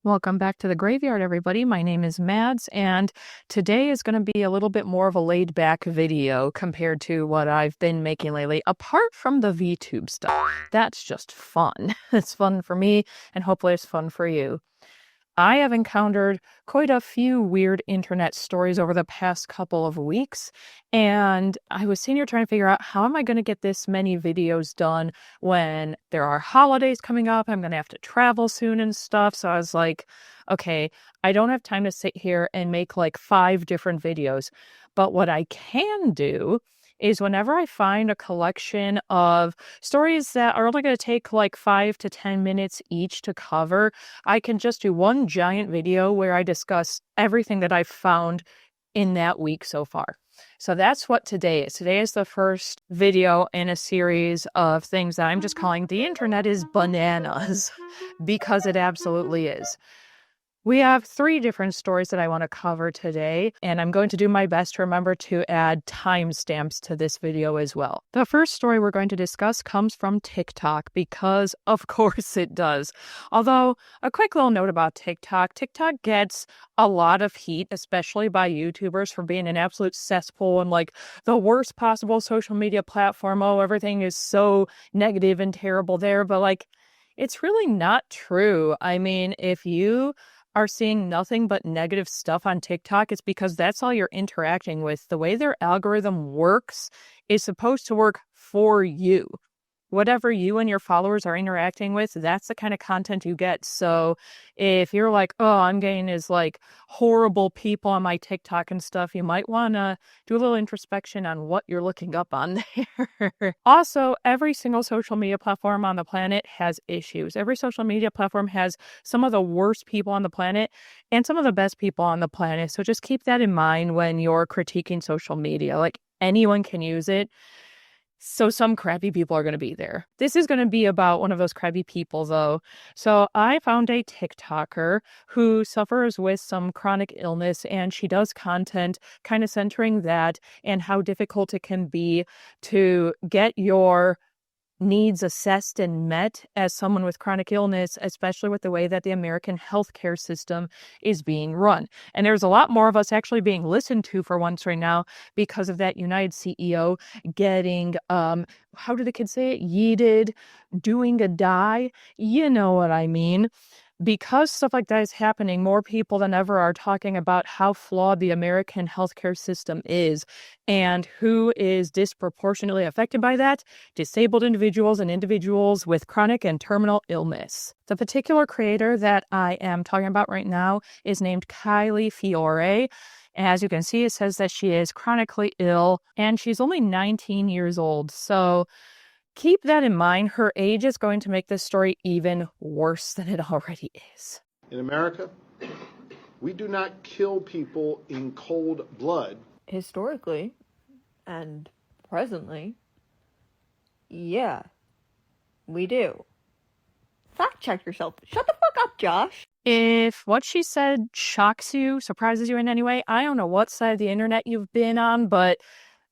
Welcome back to the graveyard, everybody. My name is Mads, and today is going to be a little bit more of a laid-back video compared to what I've been making lately, apart from the VTube stuff. That's just fun. It's fun for me, and hopefully it's fun for you. I have encountered quite a few weird internet stories over the past couple of weeks, and I was sitting here trying to figure out how am I going to get this many videos done when there are holidays coming up. I'm going to have to travel soon and stuff. So I was like, okay, I don't have time to sit here and make like 5 different videos. But what I can do is whenever I find a collection of stories that are only going to take like 5 to 10 minutes each to cover, I can just do one giant video where I discuss everything that I've found in that week so far. So that's what today is. Today is the first video in a series of things that I'm just calling The Internet is Bananas, because it absolutely is. We have 3 different stories that I want to cover today, and I'm going to do my best to remember to add timestamps to this video as well. The first story we're going to discuss comes from TikTok because, of course, it does. Although, a quick little note about TikTok. TikTok gets a lot of heat, especially by YouTubers, for being an absolute cesspool and like the worst possible social media platform. Oh, everything is so negative and terrible there, but like, it's really not true. I mean, if you are seeing nothing but negative stuff on TikTok, it's because that's all you're interacting with. The way their algorithm works is supposed to work for you. Whatever you and your followers are interacting with, that's the kind of content you get. So if you're like, oh, I'm getting is like horrible people on my TikTok and stuff, you might want to do a little introspection on what you're looking up on there. Also, every single social media platform on the planet has issues. Every social media platform has some of the worst people on the planet and some of the best people on the planet. So just keep that in mind when you're critiquing social media. Like, anyone can use it. So some crappy people are going to be there. This is going to be about one of those crappy people, though. So I found a TikToker who suffers with some chronic illness, and she does content kind of centering that and how difficult it can be to get your needs assessed and met as someone with chronic illness, especially with the way that the American healthcare system is being run. And there's a lot more of us actually being listened to for once right now because of that United CEO getting, how do the kids say it? Yeeted, doing a die. You know what I mean. Because stuff like that is happening, more people than ever are talking about how flawed the American healthcare system is and who is disproportionately affected by that: disabled individuals and individuals with chronic and terminal illness. The particular creator that I am talking about right now is named Kylie Fiore. As you can see, it says that she is chronically ill and she's only 19 years old. So keep that in mind. Her age is going to make this story even worse than it already is. In America, we do not kill people in cold blood. Historically and presently, yeah, we do. Fact check yourself. Shut the fuck up, Josh. If what she said shocks you, surprises you in any way, I don't know what side of the internet you've been on, but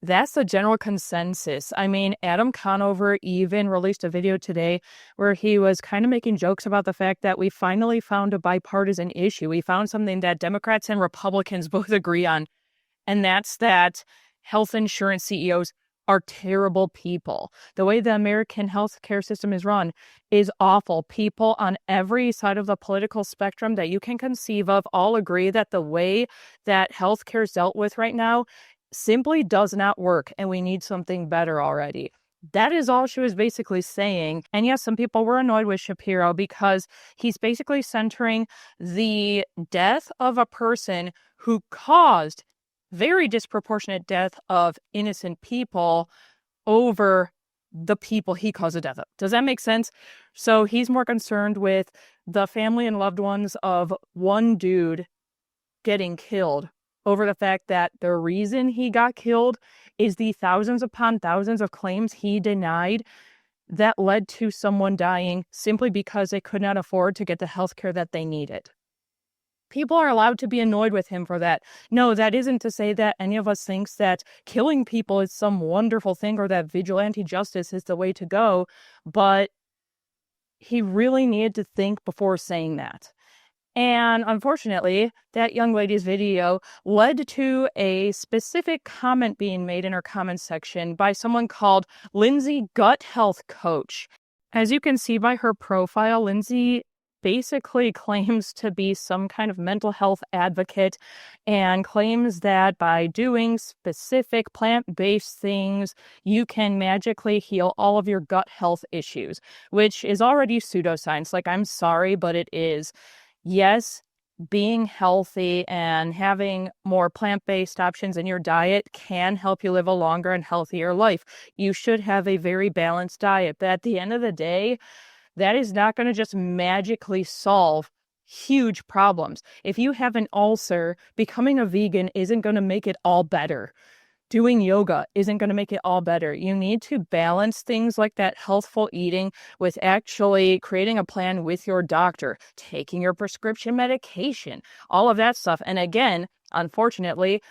that's the general consensus. I mean, Adam Conover even released a video today where he was kind of making jokes about the fact that we finally found a bipartisan issue. We found something that Democrats and Republicans both agree on, and that's that health insurance CEOs are terrible people. The way the American healthcare system is run is awful. People on every side of the political spectrum that you can conceive of all agree that the way that healthcare is dealt with right now simply does not work, and we need something better already. That is all she was basically saying. And yes, some people were annoyed with Shapiro because he's basically centering the death of a person who caused very disproportionate death of innocent people over the people he caused the death of. Does that make sense? So he's more concerned with the family and loved ones of one dude getting killed over the fact that the reason he got killed is the thousands upon thousands of claims he denied that led to someone dying simply because they could not afford to get the health care that they needed. People are allowed to be annoyed with him for that. No, that isn't to say that any of us thinks that killing people is some wonderful thing or that vigilante justice is the way to go, but he really needed to think before saying that. And unfortunately, that young lady's video led to a specific comment being made in her comment section by someone called Lindsay Gut Health Coach. As you can see by her profile, Lindsay basically claims to be some kind of mental health advocate and claims that by doing specific plant-based things, you can magically heal all of your gut health issues, which is already pseudoscience. Like, I'm sorry, but it is. Yes, being healthy and having more plant-based options in your diet can help you live a longer and healthier life. You should have a very balanced diet, but at the end of the day, that is not going to just magically solve huge problems. If you have an ulcer, becoming a vegan isn't going to make it all better. Doing yoga isn't going to make it all better. You need to balance things like that healthful eating with actually creating a plan with your doctor, taking your prescription medication, all of that stuff. And again, unfortunately,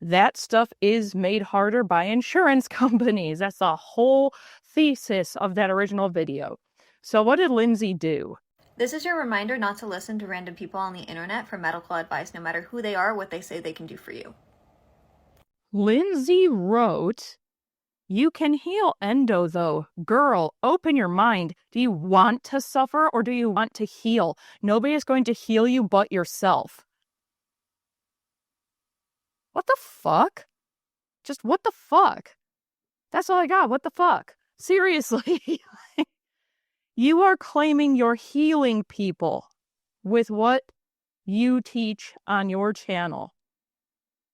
that stuff is made harder by insurance companies. That's the whole thesis of that original video. So what did Lindsay do? This is your reminder not to listen to random people on the internet for medical advice, no matter who they are or what they say they can do for you. Lindsay wrote, "You can heal endo though. Girl, open your mind. Do you want to suffer or do you want to heal? Nobody is going to heal you but yourself." What the fuck? Just what the fuck? That's all I got. What the fuck? Seriously. You are claiming you're healing people with what you teach on your channel.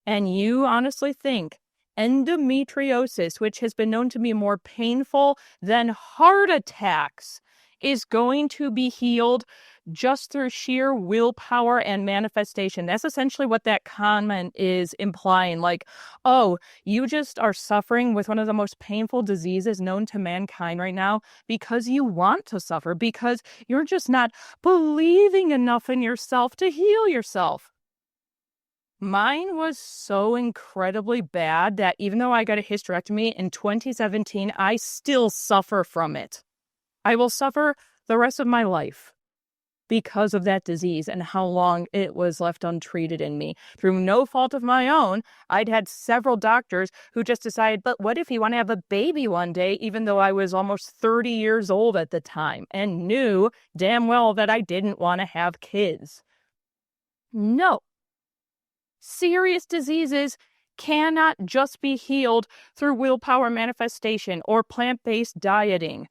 And you honestly think endometriosis, which has been known to be more painful than heart attacks, is going to be healed just through sheer willpower and manifestation. That's essentially what that comment is implying. Like, oh, you just are suffering with one of the most painful diseases known to mankind right now because you want to suffer, because you're just not believing enough in yourself to heal yourself. Mine was so incredibly bad that even though I got a hysterectomy in 2017, I still suffer from it. I will suffer the rest of my life because of that disease and how long it was left untreated in me. Through no fault of my own, I'd had several doctors who just decided, but what if you want to have a baby one day, even though I was almost 30 years old at the time and knew damn well that I didn't want to have kids. No. Serious diseases cannot just be healed through willpower manifestation or plant-based dieting.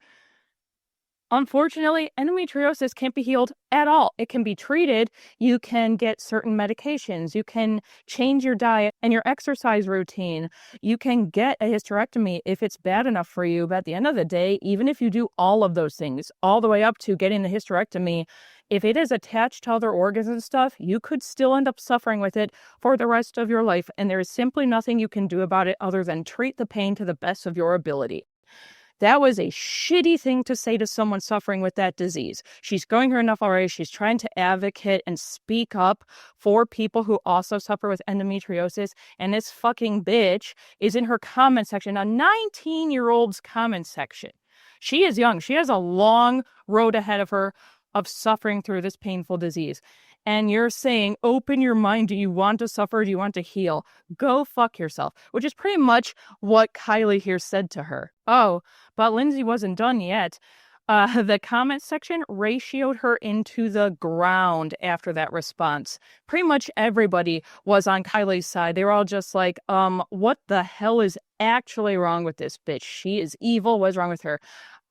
Unfortunately, endometriosis can't be healed at all. It can be treated. You can get certain medications. You can change your diet and your exercise routine. You can get a hysterectomy if it's bad enough for you. But at the end of the day, even if you do all of those things, all the way up to getting the hysterectomy, if it is attached to other organs and stuff, you could still end up suffering with it for the rest of your life. And there is simply nothing you can do about it other than treat the pain to the best of your ability. That was a shitty thing to say to someone suffering with that disease. She's going through enough already. She's trying to advocate and speak up for people who also suffer with endometriosis. And this fucking bitch is in her comment section, a 19-year-old's comment section. She is young. She has a long road ahead of her of suffering through this painful disease. And you're saying, open your mind. Do you want to suffer? Do you want to heal? Go fuck yourself, which is pretty much what Kylie here said to her. Oh, but Lindsay wasn't done yet. The comment section ratioed her into the ground after that response. Pretty much everybody was on Kylie's side. They were all just like, what the hell is actually wrong with this bitch? She is evil. What's wrong with her?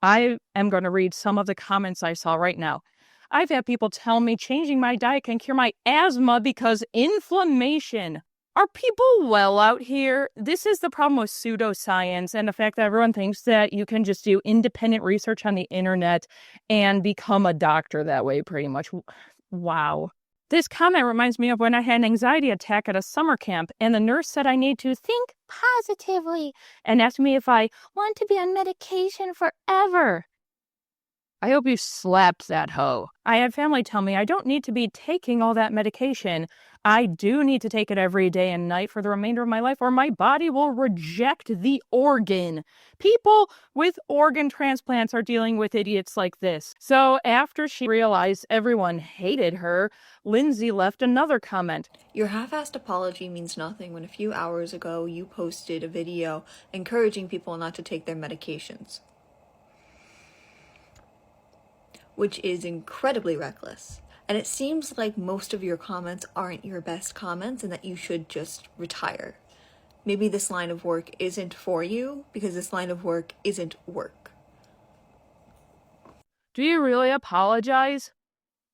I am going to read some of the comments I saw right now. I've had people tell me changing my diet can cure my asthma because inflammation. Are people well out here? This is the problem with pseudoscience and the fact that everyone thinks that you can just do independent research on the internet and become a doctor that way, pretty much. Wow. This comment reminds me of when I had an anxiety attack at a summer camp, and the nurse said I need to think positively and asked me if I want to be on medication forever. I hope you slapped that hoe. I had family tell me I don't need to be taking all that medication. I do need to take it every day and night for the remainder of my life, or my body will reject the organ. People with organ transplants are dealing with idiots like this. So after she realized everyone hated her, Lindsay left another comment. Your half-assed apology means nothing when a few hours ago you posted a video encouraging people not to take their medications, which is incredibly reckless. And it seems like most of your comments aren't your best comments and that you should just retire. Maybe this line of work isn't for you because this line of work isn't work. Do you really apologize?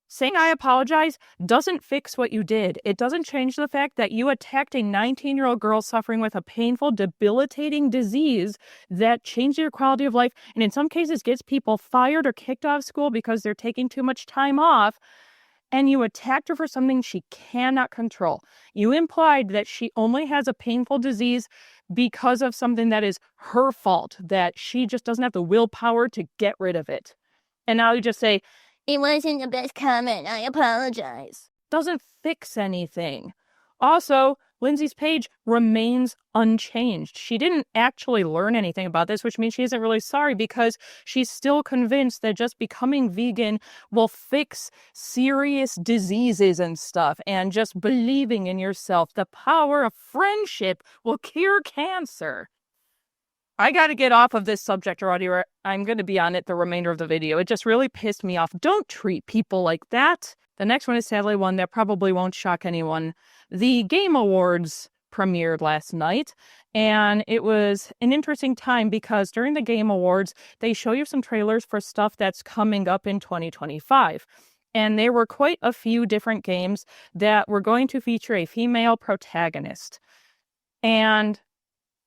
Saying I apologize doesn't fix what you did. It doesn't change the fact that you attacked a 19-year-old girl suffering with a painful, debilitating disease that changed your quality of life and in some cases gets people fired or kicked out of school because they're taking too much time off. And you attacked her for something she cannot control. You implied that she only has a painful disease because of something that is her fault, that she just doesn't have the willpower to get rid of it. And now you just say, it wasn't the best comment, I apologize. Doesn't fix anything. Also, Lindsay's page remains unchanged. She didn't actually learn anything about this, which means she isn't really sorry because she's still convinced that just becoming vegan will fix serious diseases and stuff. And just believing in yourself, the power of friendship will cure cancer. I got to get off of this subject already, or I'm going to be on it the remainder of the video. It just really pissed me off. Don't treat people like that. The next one is sadly one that probably won't shock anyone. The Game Awards premiered last night, and it was an interesting time because during the Game Awards, they show you some trailers for stuff that's coming up in 2025. And there were quite a few different games that were going to feature a female protagonist. And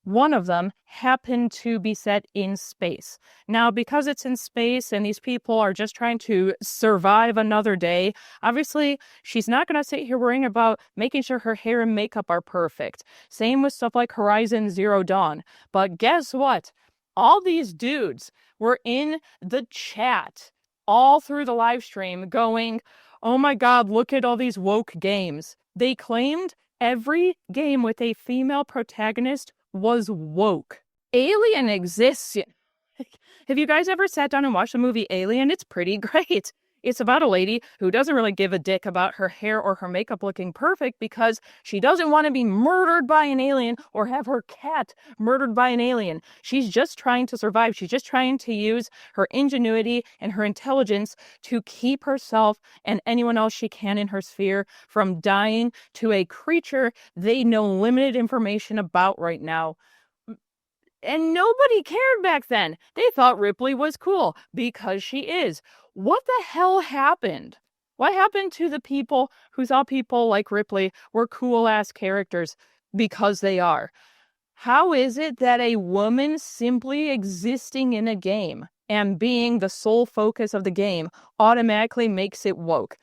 one of them happened to be set in space. Now, because it's in space and these people are just trying to survive another day, obviously, she's not going to sit here worrying about making sure her hair and makeup are perfect. Same with stuff like Horizon Zero Dawn. But guess what? All these dudes were in the chat all through the live stream going, oh my God, look at all these woke games. They claimed every game with a female protagonist was woke. Alien exists. Have you guys ever sat down and watched the movie Alien? It's pretty great. It's about a lady who doesn't really give a dick about her hair or her makeup looking perfect because she doesn't want to be murdered by an alien or have her cat murdered by an alien. She's just trying to survive. She's just trying to use her ingenuity and her intelligence to keep herself and anyone else she can in her sphere from dying to a creature they know limited information about right now. And nobody cared back then. They thought Ripley was cool because she is. What the hell happened? What happened to the people who thought people like Ripley were cool-ass characters because they are? How is it that a woman simply existing in a game and being the sole focus of the game automatically makes it woke?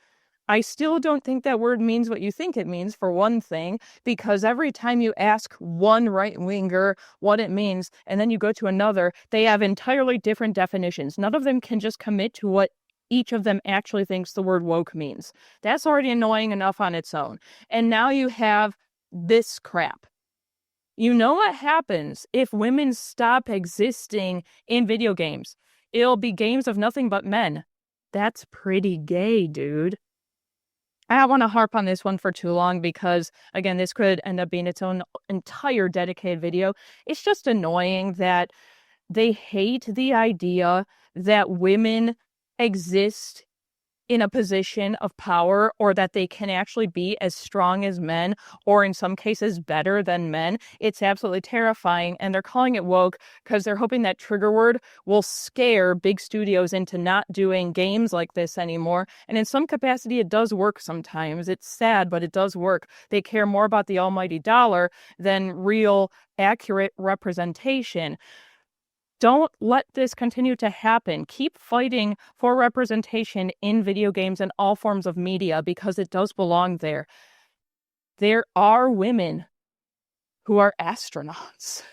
I still don't think that word means what you think it means, for one thing, because every time you ask one right-winger what it means, and then you go to another, they have entirely different definitions. None of them can just commit to what each of them actually thinks the word woke means. That's already annoying enough on its own. And now you have this crap. You know what happens if women stop existing in video games? It'll be games of nothing but men. That's pretty gay, dude. I don't want to harp on this one for too long because, again, this could end up being its own entire dedicated video. It's just annoying that they hate the idea that women exist in a position of power or that they can actually be as strong as men or in some cases better than men. It's absolutely terrifying, and they're calling it woke because they're hoping that trigger word will scare big studios into not doing games like this anymore. And in some capacity, it does work sometimes. It's sad, but it does work. They care more about the almighty dollar than real, accurate representation. Don't let this continue to happen. Keep fighting for representation in video games and all forms of media because it does belong there. There are women who are astronauts.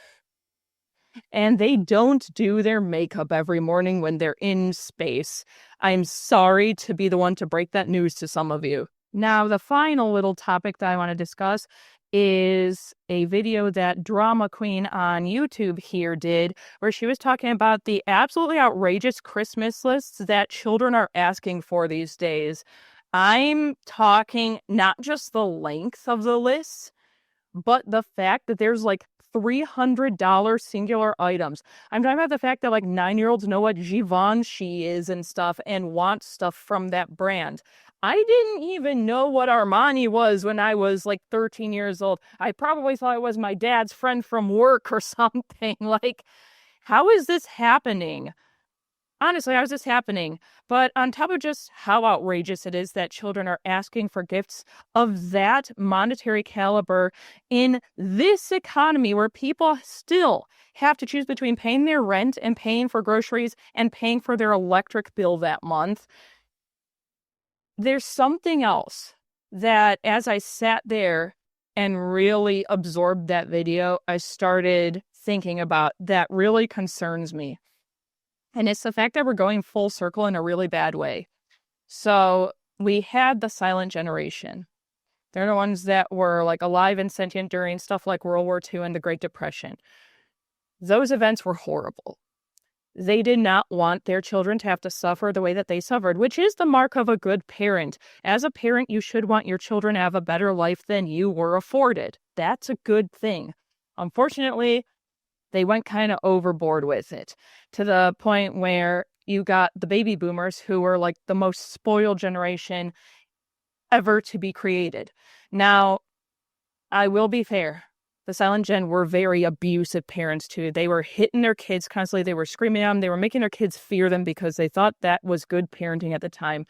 and they don't do their makeup every morning when they're in space. I'm sorry to be the one to break that news to some of you. Now, the final little topic that I want to discuss is a video that Drama Queen on YouTube here did, where she was talking about the absolutely outrageous Christmas lists that children are asking for these days. I'm talking not just the length of the lists, but the fact that there's like $300 singular items. I'm talking about the fact that like 9-year-olds know what Givenchy is and stuff and want stuff from that brand. I didn't even know what Armani was when I was like 13 years old. I probably thought it was my dad's friend from work or something. Like, how is this happening? Honestly, how is this happening? But on top of just how outrageous it is that children are asking for gifts of that monetary caliber in this economy where people still have to choose between paying their rent and paying for groceries and paying for their electric bill that month, there's something else that as I sat there and really absorbed that video, I started thinking about that really concerns me. And it's the fact that we're going full circle in a really bad way. So we had the silent generation. They're the ones that were like alive and sentient during stuff like World War II and the Great Depression. Those events were horrible. They did not want their children to have to suffer the way that they suffered, which is the mark of a good parent. As a parent, you should want your children to have a better life than you were afforded. That's a good thing. Unfortunately, they went kind of overboard with it to the point where you got the baby boomers who were like the most spoiled generation ever to be created. Now, I will be fair. The Silent Gen were very abusive parents too. They were hitting their kids constantly. They were screaming at them. They were making their kids fear them because they thought that was good parenting at the time.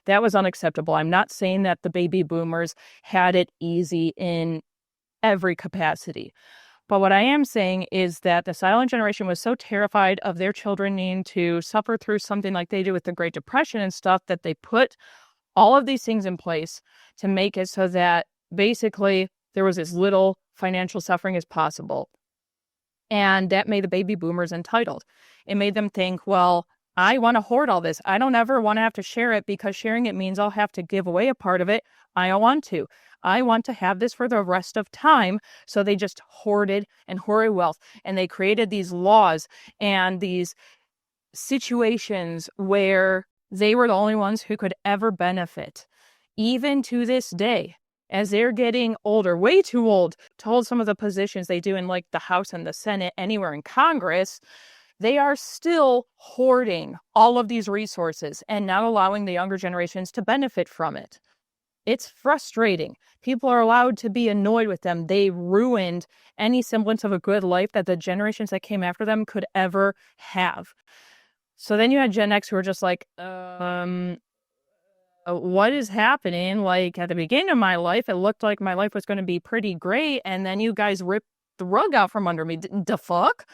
That was unacceptable. I'm not saying that the baby boomers had it easy in every capacity. But what I am saying is that the silent generation was so terrified of their children needing to suffer through something like they did with the Great Depression and stuff that they put all of these things in place to make it so that basically there was as little financial suffering as possible. And that made the baby boomers entitled. It made them think, well, I want to hoard all this. I don't ever want to have to share it because sharing it means I'll have to give away a part of it. I don't want to. I want to have this for the rest of time. So they just hoarded and hoarded wealth. And they created these laws and these situations where they were the only ones who could ever benefit. Even to this day, as they're getting older, way too old to hold some of the positions they do in like the House and the Senate, anywhere in Congress, they are still hoarding all of these resources and not allowing the younger generations to benefit from it. It's frustrating. People are allowed to be annoyed with them. They ruined any semblance of a good life that the generations that came after them could ever have. So then you had Gen X who were just like, what is happening? Like at the beginning of my life, it looked like my life was going to be pretty great. And then you guys ripped the rug out from under me. The fuck?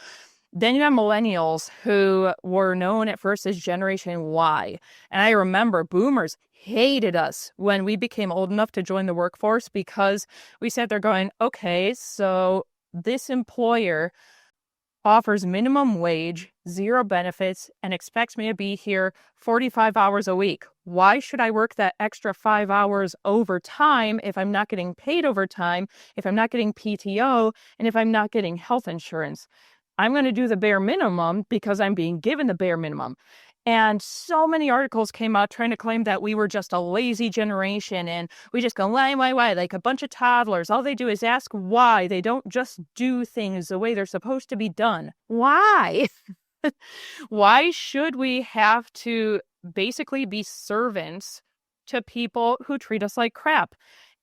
Then you have millennials who were known at first as Generation Y. And I remember boomers hated us when we became old enough to join the workforce because we sat there going, okay, so this employer offers minimum wage, 0 benefits, and expects me to be here 45 hours a week. Why should I work that extra 5 hours overtime if I'm not getting paid overtime, if I'm not getting PTO, and if I'm not getting health insurance? I'm going to do the bare minimum because I'm being given the bare minimum. And so many articles came out trying to claim that we were just a lazy generation and we just go, why, like a bunch of toddlers. All they do is ask why. They don't just do things the way they're supposed to be done. Why? Why should we have to basically be servants to people who treat us like crap?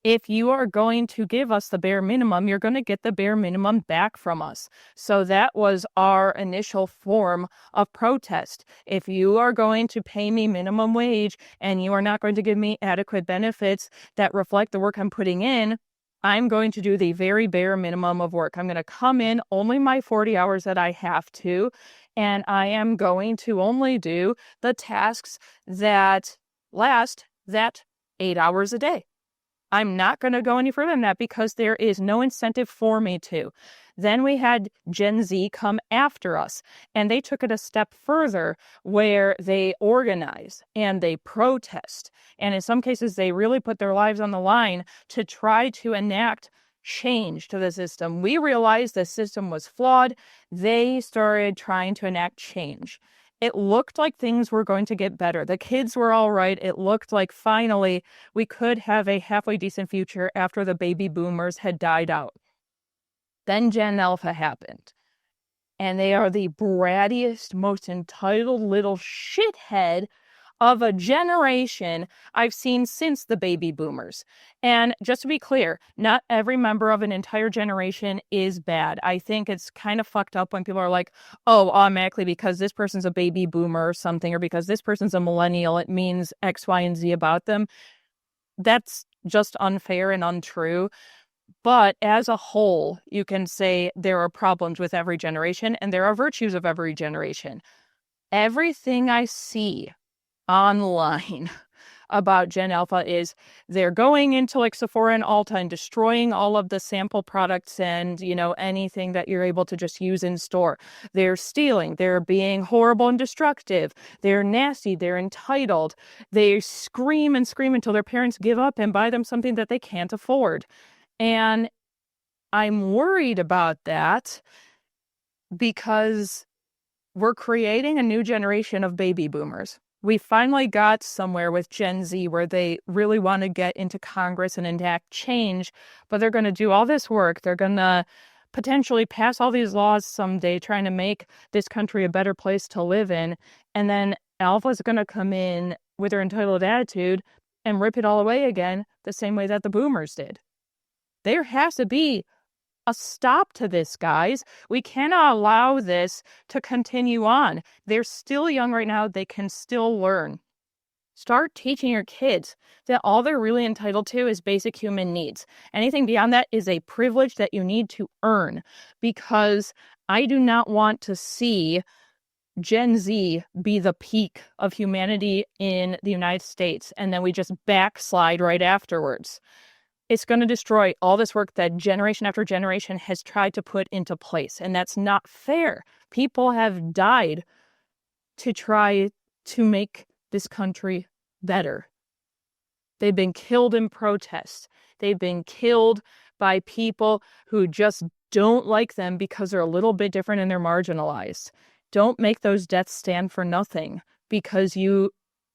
If you are going to give us the bare minimum, you're going to get the bare minimum back from us. So that was our initial form of protest. If you are going to pay me minimum wage and you are not going to give me adequate benefits that reflect the work I'm putting in, I'm going to do the very bare minimum of work. I'm going to come in only my 40 hours that I have to, and I am going to only do the tasks that last that 8 hours a day. I'm not going to go any further than that because there is no incentive for me to. Then we had Gen Z come after us, and they took it a step further where they organize and they protest. And in some cases, they really put their lives on the line to try to enact change to the system. We realized the system was flawed. They started trying to enact change. It looked like things were going to get better. The kids were all right. It looked like finally we could have a halfway decent future after the baby boomers had died out. Then Gen Alpha happened. And they are the brattiest, most entitled little shithead of a generation I've seen since the baby boomers. And just to be clear, not every member of an entire generation is bad. I think it's kind of fucked up when people are like, oh, automatically because this person's a baby boomer or something, or because this person's a millennial, it means X, Y, and Z about them. That's just unfair and untrue. But as a whole, you can say there are problems with every generation and there are virtues of every generation. Everything I see online about Gen Alpha is they're going into like Sephora and Ulta and destroying all of the sample products and, anything that you're able to just use in store. They're stealing. They're being horrible and destructive. They're nasty. They're entitled. They scream and scream until their parents give up and buy them something that they can't afford. And I'm worried about that because we're creating a new generation of baby boomers. We finally got somewhere with Gen Z where they really want to get into Congress and enact change, but they're going to do all this work. They're going to potentially pass all these laws someday, trying to make this country a better place to live in. And then Alpha's going to come in with their entitled attitude and rip it all away again, the same way that the boomers did. There has to be a stop to this, guys. We cannot allow this to continue on. They're still young right now. They can still learn. Start teaching your kids that all they're really entitled to is basic human needs. Anything beyond that is a privilege that you need to earn, because I do not want to see Gen Z be the peak of humanity in the United States, and then we just backslide right afterwards. It's going to destroy all this work that generation after generation has tried to put into place. And that's not fair. People have died to try to make this country better. They've been killed in protest. They've been killed by people who just don't like them because they're a little bit different and they're marginalized. Don't make those deaths stand for nothing because you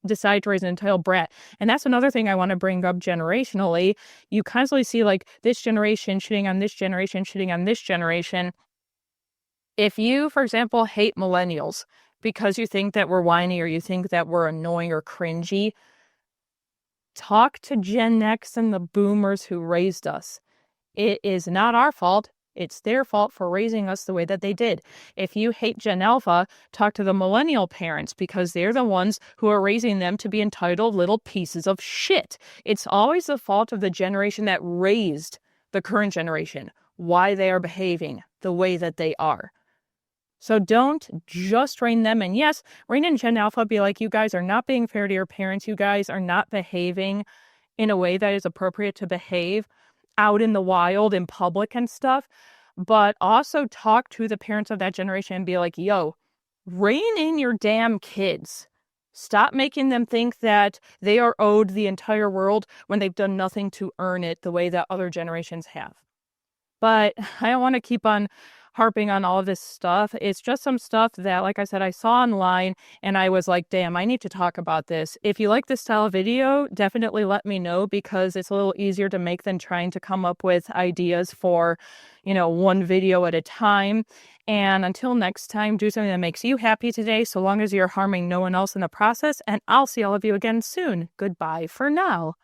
decide to raise an entitled brat. And that's another thing I want to bring up generationally. You constantly see like this generation shitting on this generation, shitting on this generation. If you, for example, hate millennials because you think that we're whiny or you think that we're annoying or cringy, talk to Gen X and the boomers who raised us. It is not our fault. It's their fault for raising us the way that they did. If you hate Gen Alpha, talk to the millennial parents because they're the ones who are raising them to be entitled little pieces of shit. It's always the fault of the generation that raised the current generation, why they are behaving the way that they are. So don't just rein them in. Yes, rein in Gen Alpha, be like, you guys are not being fair to your parents. You guys are not behaving in a way that is appropriate to behave out in the wild, in public and stuff, but also talk to the parents of that generation and be like, yo, rein in your damn kids. Stop making them think that they are owed the entire world when they've done nothing to earn it the way that other generations have. But I don't want to keep on harping on all of this stuff. It's just some stuff that, like I said, I saw online and I was like, damn, I need to talk about this. If you like this style of video, definitely let me know because it's a little easier to make than trying to come up with ideas for, one video at a time. And until next time, do something that makes you happy today, so long as you're harming no one else in the process. And I'll see all of you again soon. Goodbye for now.